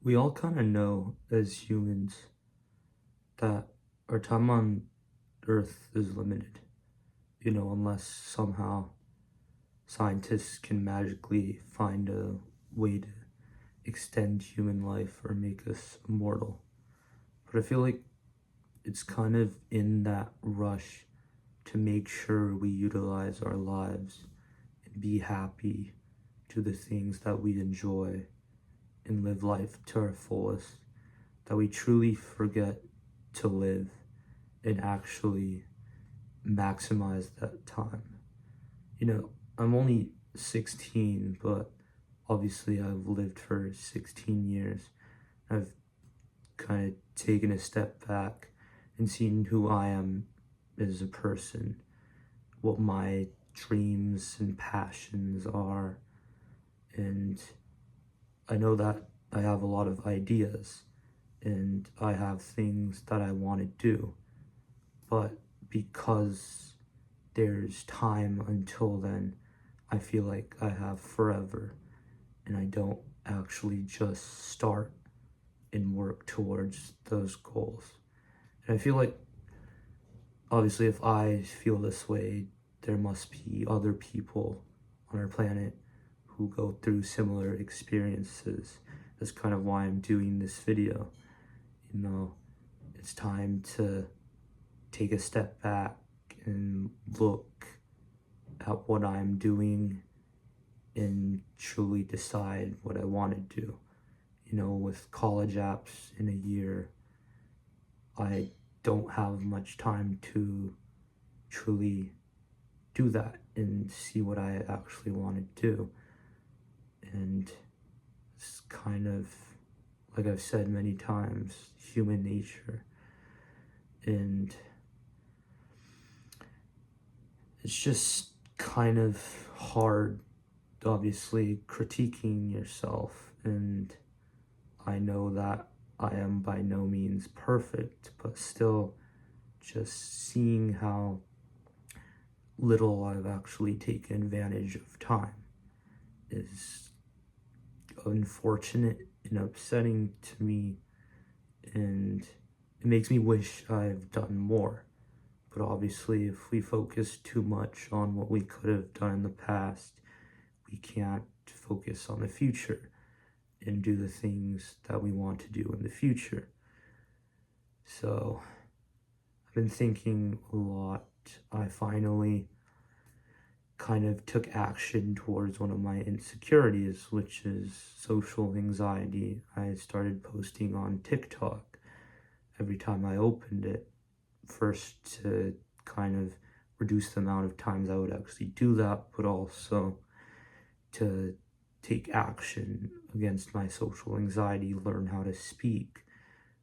We all kind of know as humans that our time on Earth is limited, unless somehow scientists can magically find a way to extend human life or make us immortal. But I feel like it's kind of in that rush to make sure we utilize our lives and be happy to the things that we enjoy and live life to our fullest that we truly forget to live and actually maximize that time. I'm only 16, but obviously I've lived for 16 years. I've kind of taken a step back and seen who I am as a person, what my dreams and passions are, and I know that I have a lot of ideas and I have things that I want to do, but because there's time until then, I feel like I have forever and I don't actually just start and work towards those goals. And I feel like, obviously, if I feel this way, there must be other people on our planet who go through similar experiences. That's kind of why I'm doing this video. It's time to take a step back and look at what I'm doing and truly decide what I want to do. With college apps in a year, I don't have much time to truly do that and see what I actually want to do. And it's kind of, like I've said many times, human nature. And it's just kind of hard, obviously, critiquing yourself. And I know that I am by no means perfect, but still just seeing how little I've actually taken advantage of time is unfortunate and upsetting to me, and it makes me wish I've done more. But obviously, if we focus too much on what we could have done in the past, we can't focus on the future and do the things that we want to do in the future. So I've been thinking a lot. I finally kind of took action towards one of my insecurities, which is social anxiety. I started posting on TikTok every time I opened it, first to kind of reduce the amount of times I would actually do that, but also to take action against my social anxiety, learn how to speak.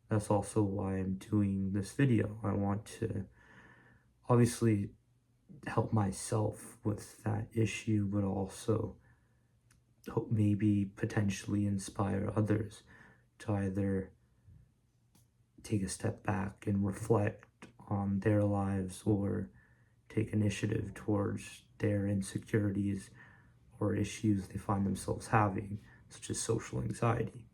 That's also why I'm doing this video. I want to obviously help myself with that issue, but also hope maybe potentially inspire others to either take a step back and reflect on their lives or take initiative towards their insecurities or issues they find themselves having, such as social anxiety.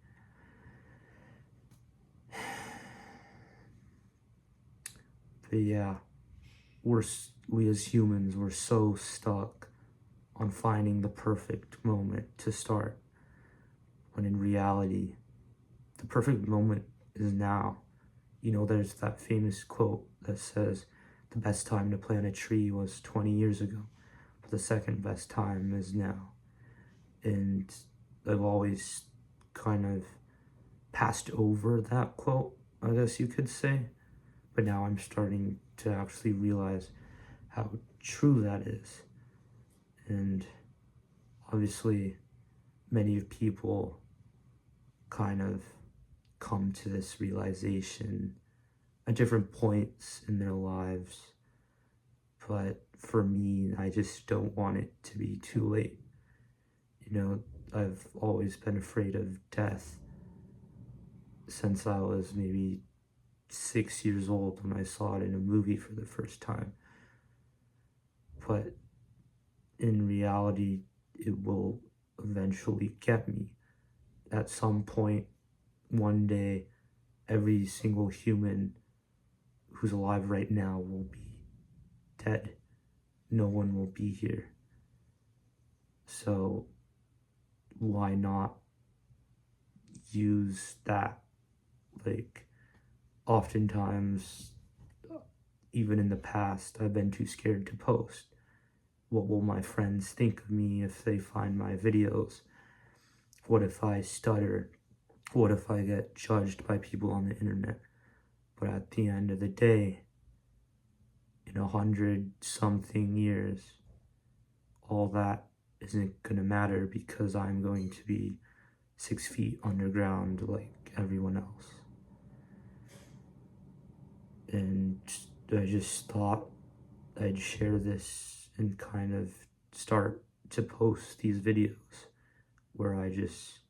But yeah, we as humans, we're so stuck on finding the perfect moment to start, when in reality, the perfect moment is now. There's that famous quote that says, the best time to plant a tree was 20 years ago, but the second best time is now. And I've always kind of passed over that quote, I guess you could say, but now I'm starting to actually realize how true that is. And obviously, many people kind of come to this realization at different points in their lives, but for me, I just don't want it to be too late. I've always been afraid of death since I was maybe 6 years old when I saw it in a movie for the first time. But in reality, it will eventually get me. At some point, one day every single human who's alive right now will be dead. No one will be here. So why not use that? Like, oftentimes, even in the past, I've been too scared to post. What will my friends think of me if they find my videos? What if I stutter? What if I get judged by people on the internet? But at the end of the day, in 100-something years, all that isn't gonna matter because I'm going to be 6 feet underground like everyone else. And I just thought I'd share this and kind of start to post these videos where I just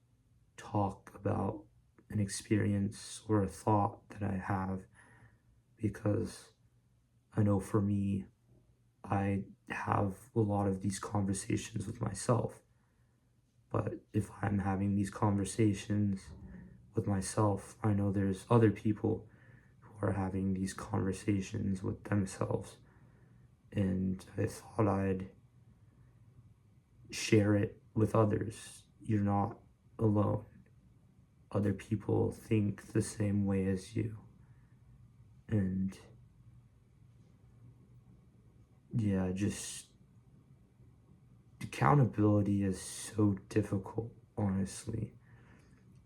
talk about an experience or a thought that I have, because I know for me, I have a lot of these conversations with myself. But if I'm having these conversations with myself, I know there's other people who are having these conversations with themselves. And I thought I'd share it with others. You're not alone. Other people think the same way as you. And yeah, just accountability is so difficult, honestly.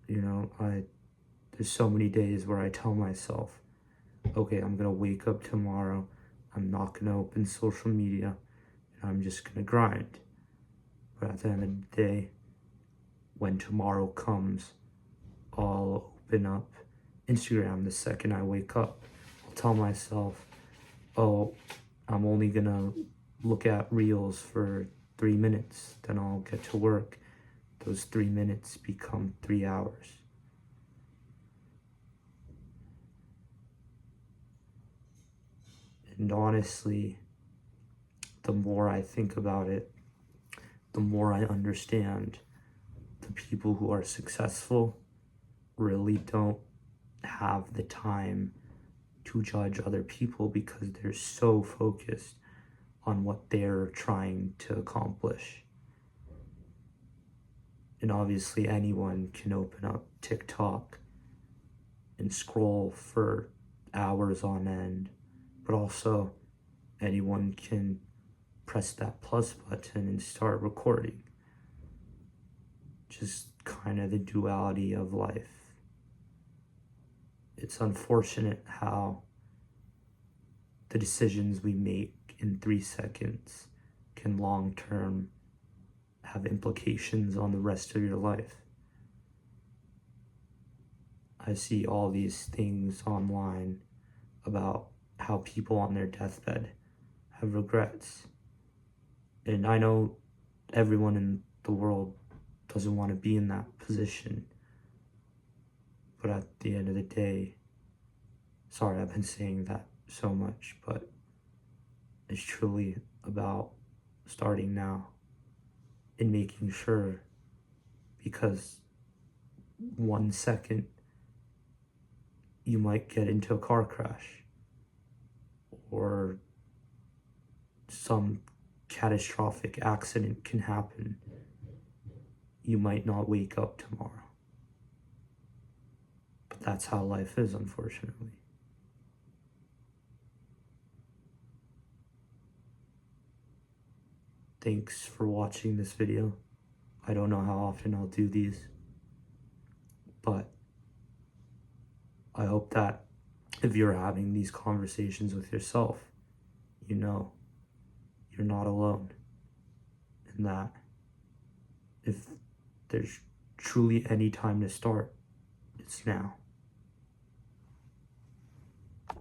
There's so many days where I tell myself, okay, I'm gonna wake up tomorrow, I'm not gonna open social media, and I'm just gonna grind. But at the end of the day, when tomorrow comes, I'll open up Instagram the second I wake up. I'll tell myself, oh, I'm only gonna look at reels for 3 minutes, then I'll get to work. Those 3 minutes become 3 hours. And honestly, the more I think about it, the more I understand the people who are successful really don't have the time to judge other people because they're so focused on what they're trying to accomplish. And obviously anyone can open up TikTok and scroll for hours on end, but also anyone can press that plus button and start recording. Just kind of the duality of life. It's unfortunate how the decisions we make in 3 seconds can long term have implications on the rest of your life. I see all these things online about how people on their deathbed have regrets. And I know everyone in the world doesn't want to be in that position. But at the end of the day, sorry, I've been saying that so much, but it's truly about starting now and making sure, because 1 second you might get into a car crash or some catastrophic accident can happen. You might not wake up tomorrow. But that's how life is, unfortunately. Thanks for watching this video. I don't know how often I'll do these, but I hope that if you're having these conversations with yourself, you know you're not alone, and that if there's truly any time to start, it's now.